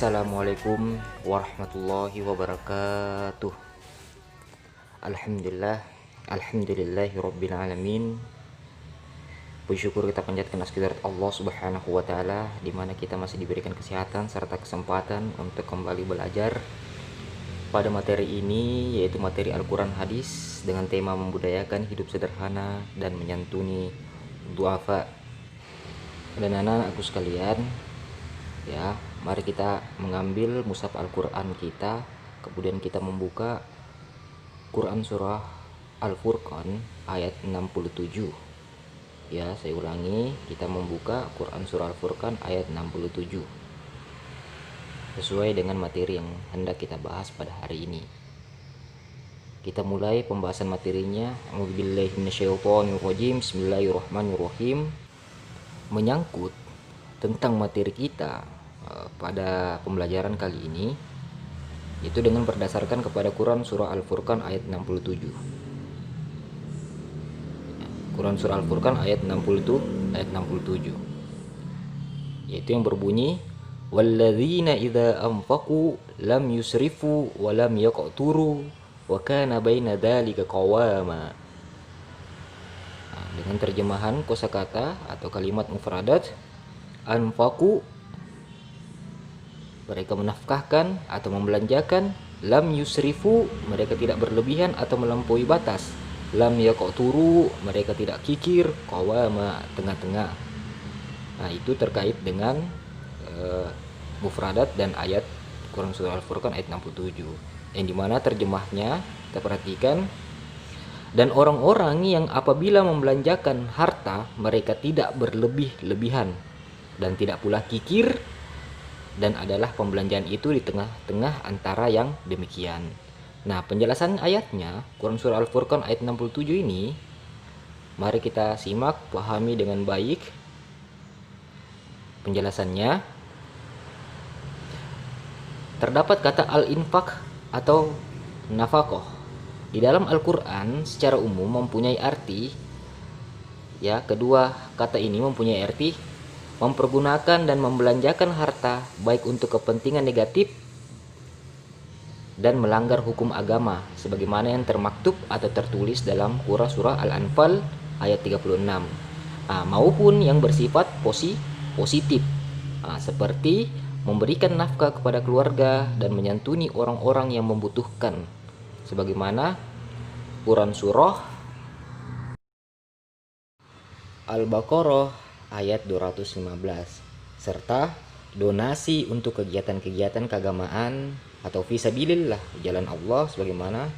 Assalamualaikum warahmatullahi wabarakatuh. Alhamdulillahirabbil alamin. Puji syukur kita panjatkan atas kehadirat Allah Subhanahu wa taala, di mana kita masih diberikan kesehatan serta kesempatan untuk kembali belajar pada materi ini, yaitu materi Al-Qur'an hadis dengan tema membudayakan hidup sederhana dan menyantuni duafa. Dan anak-anakku sekalian, ya, mari kita mengambil mushaf Al-Qur'an kita, kemudian kita membuka Quran surah Al-Furqan ayat 67. Ya, saya ulangi, kita membuka Quran surah Al-Furqan ayat 67. Sesuai dengan materi yang hendak kita bahas pada hari ini. Kita mulai pembahasan materinya. A'udzubillahi minasyaitonirrajim. Bismillahirrahmanirrahim. Menyangkut tentang materi kita pada pembelajaran kali ini, itu dengan berdasarkan kepada Quran surah Al-Furqan ayat 67. Quran surah Al-Furqan ayat 67, yaitu yang berbunyi walladzina idza anfaqu lam yusrifu wa lam yaqturu wa kana baina dzalika qawama. Dengan terjemahan kosakata atau kalimat mufradat, anfaqu, mereka menafkahkan atau membelanjakan, lam yusrifu, mereka tidak berlebihan atau melampaui batas, lam yaqturu, mereka tidak kikir, qawama, tengah-tengah. Nah, itu terkait dengan mufradat dan ayat Quran surah Al-Furqan ayat 67, yang dimana terjemahnya kita perhatikan, dan orang-orang yang apabila membelanjakan harta mereka tidak berlebih-lebihan dan tidak pula kikir, dan adalah pembelanjaan itu di tengah-tengah antara yang demikian. Nah, penjelasan ayatnya Quran surah Al-Furqan ayat 67 ini, mari kita simak, pahami dengan baik penjelasannya. Terdapat kata al-infaq atau nafaqah di dalam Al-Qur'an secara umum mempunyai arti, ya, kedua kata ini mempunyai arti mempergunakan dan membelanjakan harta baik untuk kepentingan negatif dan melanggar hukum agama, sebagaimana yang termaktub atau tertulis dalam surah Al-Anfal ayat 36, maupun yang bersifat positif, seperti memberikan nafkah kepada keluarga dan menyantuni orang-orang yang membutuhkan, sebagaimana Quran surah Al-Baqarah ayat 215, serta donasi untuk kegiatan-kegiatan keagamaan atau fisabilillah, jalan Allah, sebagaimana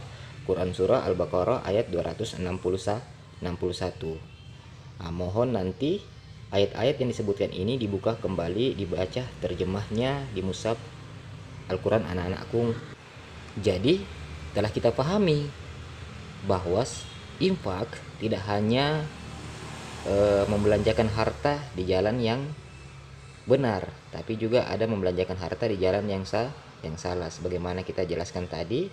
Quran surah Al-Baqarah ayat 261. Mohon nanti ayat-ayat yang disebutkan ini dibuka kembali, dibaca terjemahnya di mushaf Al-Quran anak-anakku. Jadi telah kita pahami bahwa infak tidak hanya membelanjakan harta di jalan yang benar, tapi juga ada membelanjakan harta di jalan yang salah, sebagaimana kita jelaskan tadi,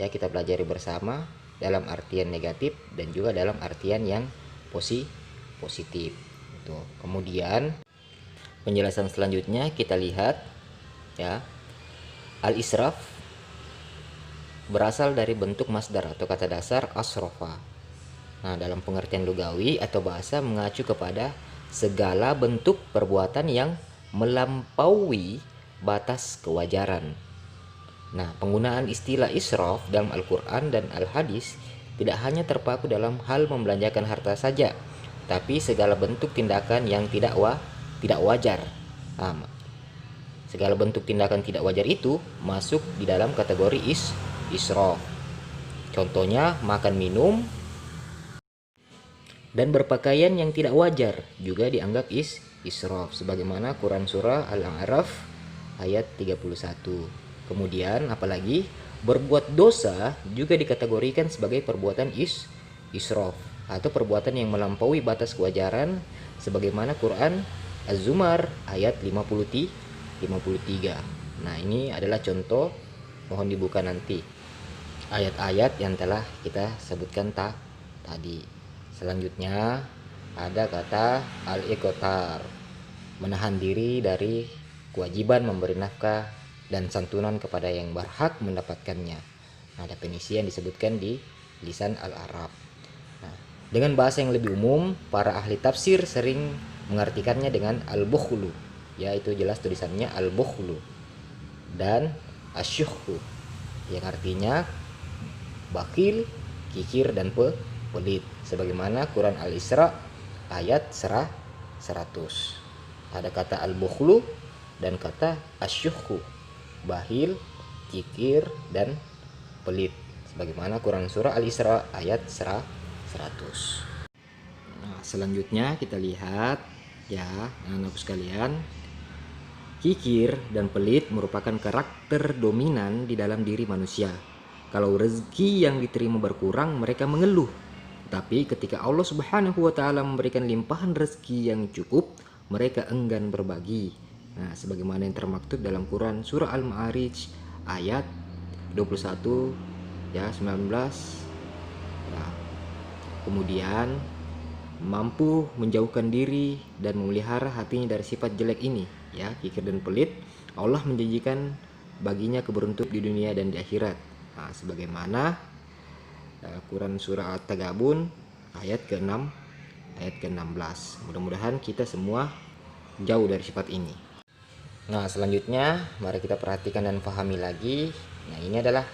ya, kita pelajari bersama dalam artian negatif dan juga dalam artian yang positif. Kemudian penjelasan selanjutnya kita lihat, ya, al-israf berasal dari bentuk masdar atau kata dasar asrofa. Nah, dalam pengertian lugawi atau bahasa mengacu kepada segala bentuk perbuatan yang melampaui batas kewajaran. Nah, penggunaan istilah israf dalam Al-Quran dan Al-Hadis tidak hanya terpaku dalam hal membelanjakan harta saja, tapi segala bentuk tindakan yang tidak wajar. Segala bentuk tindakan tidak wajar itu masuk di dalam kategori israf. Contohnya makan minum dan berpakaian yang tidak wajar juga dianggap israf, sebagaimana Quran surah Al-A'raf ayat 31. Kemudian apalagi berbuat dosa juga dikategorikan sebagai perbuatan israf atau perbuatan yang melampaui batas kewajaran, sebagaimana Quran Az-Zumar ayat 53. Nah, ini adalah contoh, mohon dibuka nanti ayat-ayat yang telah kita sebutkan tadi. Selanjutnya ada kata al-iqtar, menahan diri dari kewajiban memberi nafkah dan santunan kepada yang berhak mendapatkannya. Nah, definisi yang disebutkan di lisan Al-Arab. Nah, dengan bahasa yang lebih umum, para ahli tafsir sering mengartikannya dengan al-bukhlu, yaitu jelas tulisannya al-bukhlu, dan asyuhu, yang artinya bakhil, kikir, dan pelit, sebagaimana Quran Al-Isra ayat 100. Ada kata al-bukhlu dan kata asyuhu, bakhil, kikir, dan pelit, sebagaimana Quran surah Al-Isra ayat 100. Nah, selanjutnya kita lihat ya, anak-anakku sekalian, kikir dan pelit merupakan karakter dominan di dalam diri manusia. Kalau rezeki yang diterima berkurang, mereka mengeluh. Tapi ketika Allah Subhanahu wa taala memberikan limpahan rezeki yang cukup, mereka enggan berbagi. Nah, sebagaimana yang termaktub dalam Quran surah Al-Ma'arij ayat 21 ya, 19. Ya. Kemudian mampu menjauhkan diri dan memelihara hatinya dari sifat jelek ini, ya, kikir dan pelit. Allah menjanjikan baginya keberuntungan di dunia dan di akhirat. Nah, sebagaimana Quran surah At-Tagabun ayat ke-6 ayat ke-16. Mudah-mudahan kita semua jauh dari sifat ini. Nah, selanjutnya mari kita perhatikan dan pahami lagi. Nah, ini adalah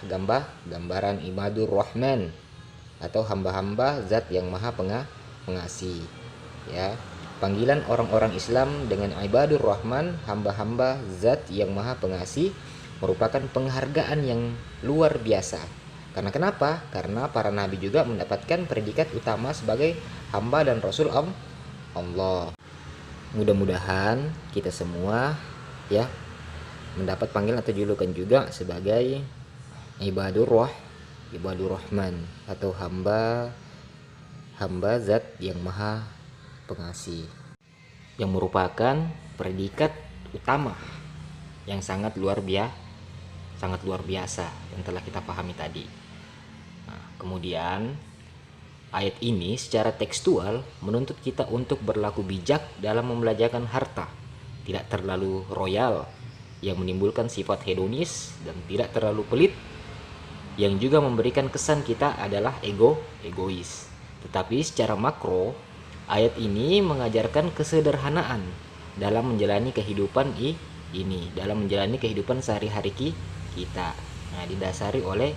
gambaran ibadur rahman atau hamba-hamba zat yang maha pengasih, ya. Panggilan orang-orang Islam dengan ibadur rahman, hamba-hamba zat yang maha pengasih, merupakan penghargaan yang luar biasa. Karena kenapa? Karena para nabi juga mendapatkan predikat utama sebagai hamba dan rasul Allah. Mudah-mudahan kita semua ya mendapat panggilan atau julukan juga sebagai ibadur rahman atau hamba zat yang maha pengasih, yang merupakan predikat utama yang sangat luar biasa yang telah kita pahami tadi. Nah, kemudian ayat ini secara tekstual menuntut kita untuk berlaku bijak dalam membelanjakan harta, tidak terlalu royal yang menimbulkan sifat hedonis, dan tidak terlalu pelit yang juga memberikan kesan kita adalah egois. Tetapi secara makro, ayat ini mengajarkan kesederhanaan dalam menjalani kehidupan dalam menjalani kehidupan sehari-hari kita. Nah, didasari oleh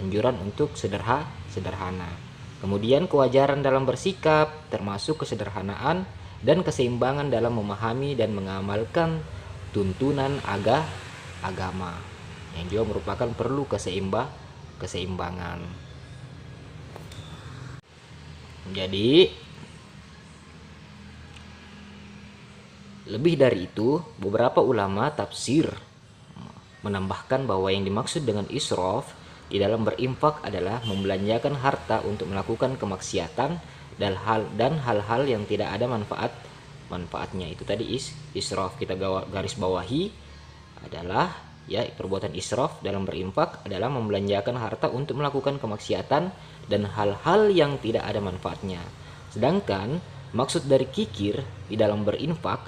anjuran untuk sederhana. Kemudian kewajaran dalam bersikap, termasuk kesederhanaan dan keseimbangan dalam memahami dan mengamalkan tuntunan agama, yang juga merupakan perlu keseimbangan. Jadi lebih dari itu, beberapa ulama tafsir menambahkan bahwa yang dimaksud dengan israf di dalam berinfak adalah membelanjakan harta untuk melakukan kemaksiatan dan hal-hal yang tidak ada manfaatnya. Itu tadi israf, kita garis bawahi adalah ya, perbuatan israf dalam berinfak adalah membelanjakan harta untuk melakukan kemaksiatan dan hal-hal yang tidak ada manfaatnya. Sedangkan maksud dari kikir di dalam berinfak,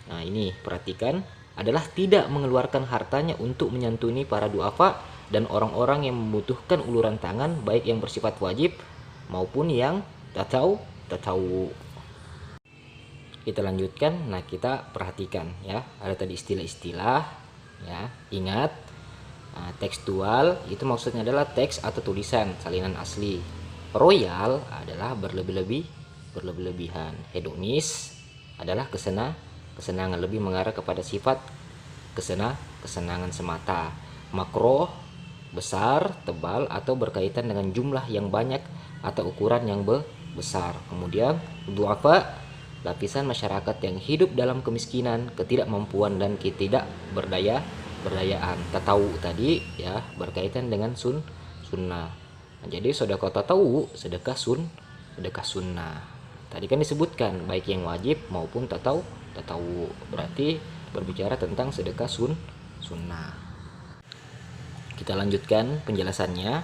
nah ini perhatikan, adalah tidak mengeluarkan hartanya untuk menyantuni para duafa dan orang-orang yang membutuhkan uluran tangan, baik yang bersifat wajib maupun yang tatawu. Kita lanjutkan. Nah, kita perhatikan ya, ada tadi istilah-istilah ya. Ingat, tekstual itu maksudnya adalah teks atau tulisan salinan asli. Royal adalah berlebihan. Hedonis adalah kesenangan, lebih mengarah kepada sifat kesenangan semata. Makro, besar, tebal, atau berkaitan dengan jumlah yang banyak atau ukuran yang besar. Kemudian duafa, lapisan masyarakat yang hidup dalam kemiskinan, ketidakmampuan, dan ketidakberdayaan. Tatawu tadi ya berkaitan dengan sunnah. Nah, jadi sedekah tatawu, sedekah sunnah. Tadi kan disebutkan baik yang wajib maupun tatawu. Berarti berbicara tentang sedekah sunnah. Kita lanjutkan penjelasannya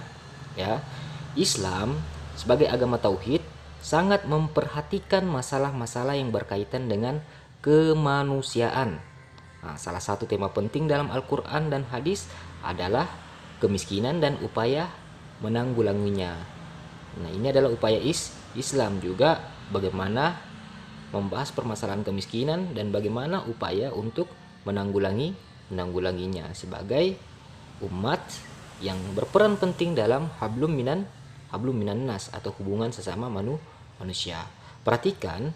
ya. Islam sebagai agama tauhid sangat memperhatikan masalah-masalah yang berkaitan dengan kemanusiaan. Nah, salah satu tema penting dalam Al-Quran dan hadis adalah kemiskinan dan upaya menanggulanginya. Nah, ini adalah upaya Islam juga, bagaimana membahas permasalahan kemiskinan dan bagaimana upaya untuk menanggulanginya sebagai umat yang berperan penting dalam hablum minan nas atau hubungan sesama manusia. Perhatikan,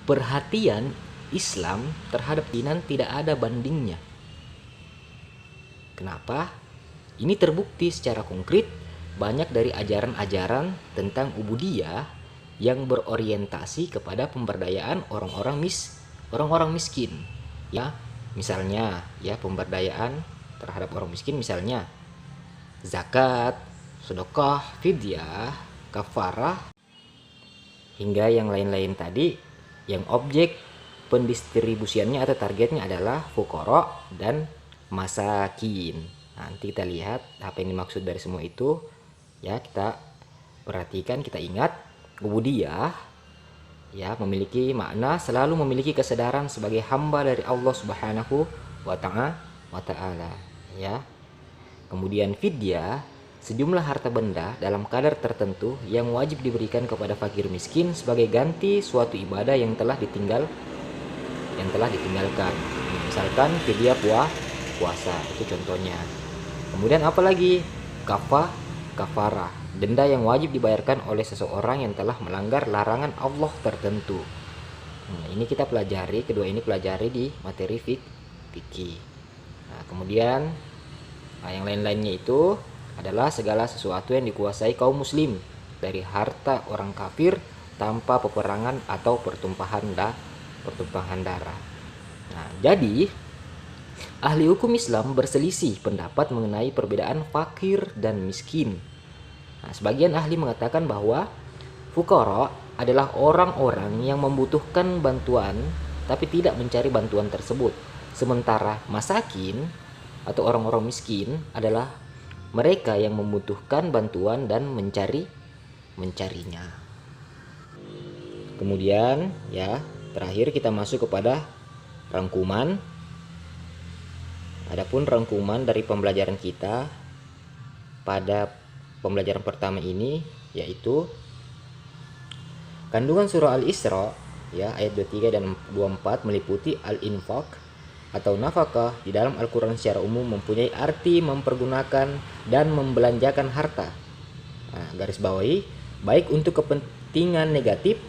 perhatian Islam terhadap kemiskinan tidak ada bandingnya. Kenapa? Ini terbukti secara konkret banyak dari ajaran-ajaran tentang ubudiyah yang berorientasi kepada pemberdayaan orang-orang miskin. Ya, misalnya ya pemberdayaan terhadap orang miskin, misalnya zakat, sedekah, fidyah, kafarah, hingga yang lain-lain tadi yang objek pendistribusiannya atau targetnya adalah fuqara dan masakin. Nanti kita lihat apa yang dimaksud dari semua itu. Ya, kita perhatikan, kita ingat ubudiyah ya memiliki makna selalu memiliki kesadaran sebagai hamba dari Allah Subhanahu wa ta'ala ya. Kemudian fidyah, sejumlah harta benda dalam kadar tertentu yang wajib diberikan kepada fakir miskin sebagai ganti suatu ibadah yang telah ditinggalkan. Misalkan fidyah puasa, itu contohnya. Kemudian apalagi? Kafarah, denda yang wajib dibayarkan oleh seseorang yang telah melanggar larangan Allah tertentu. Nah, ini kita pelajari, kedua ini pelajari di materi fikih. Nah, kemudian yang lain-lainnya itu adalah segala sesuatu yang dikuasai kaum muslim dari harta orang kafir tanpa peperangan atau pertumpahan darah. Nah, jadi ahli hukum Islam berselisih pendapat mengenai perbedaan fakir dan miskin. Nah, sebagian ahli mengatakan bahwa fuqara adalah orang-orang yang membutuhkan bantuan tapi tidak mencari bantuan tersebut. Sementara masakin atau orang-orang miskin adalah mereka yang membutuhkan bantuan dan mencarinya. Kemudian ya, terakhir kita masuk kepada rangkuman. Adapun rangkuman dari pembelajaran kita pada pembelajaran pertama ini yaitu kandungan surah Al-Isra ya ayat 23 dan 24 meliputi al-infaq atau nafkah di dalam Al-Quran secara umum mempunyai arti mempergunakan dan membelanjakan harta. Nah, garis bawahi, baik untuk kepentingan negatif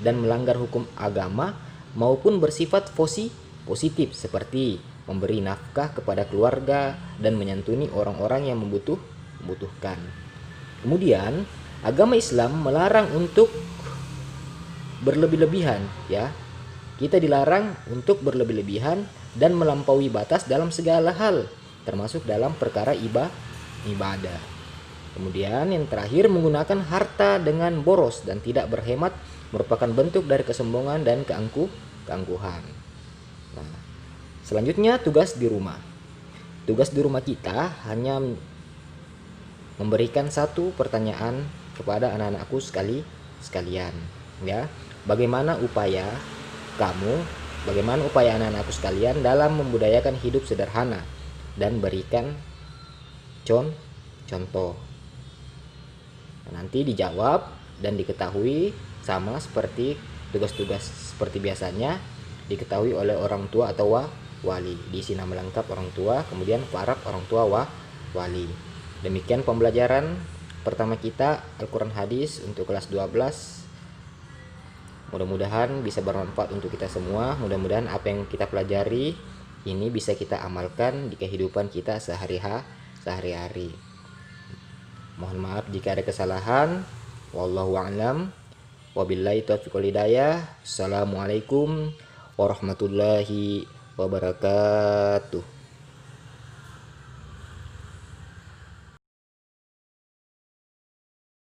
dan melanggar hukum agama maupun bersifat positif seperti memberi nafkah kepada keluarga dan menyantuni orang-orang yang membutuhkan. Kemudian agama Islam melarang untuk berlebih-lebihan ya. Kita dilarang untuk berlebih-lebihan dan melampaui batas dalam segala hal, termasuk dalam perkara ibadah. Kemudian yang terakhir, menggunakan harta dengan boros dan tidak berhemat merupakan bentuk dari kesombongan dan keangkuhan. Nah, selanjutnya tugas di rumah. Tugas di rumah kita hanya memberikan satu pertanyaan kepada anak-anakku sekalian ya. Bagaimana upaya anak-anakku sekalian dalam membudayakan hidup sederhana dan berikan contoh. Nanti dijawab dan diketahui sama seperti tugas-tugas seperti biasanya diketahui oleh orang tua atau wali. Diisi nama lengkap orang tua, kemudian paraf orang tua wali. Demikian pembelajaran pertama kita Al-Quran Hadis untuk kelas 12. Mudah-mudahan bisa bermanfaat untuk kita semua. Mudah-mudahan apa yang kita pelajari ini bisa kita amalkan di kehidupan kita sehari-hari. Mohon maaf jika ada kesalahan. Wallahu a'lam. Wabillahi taufiq wal hidayah. Assalamualaikum warahmatullahi wabarakatuh.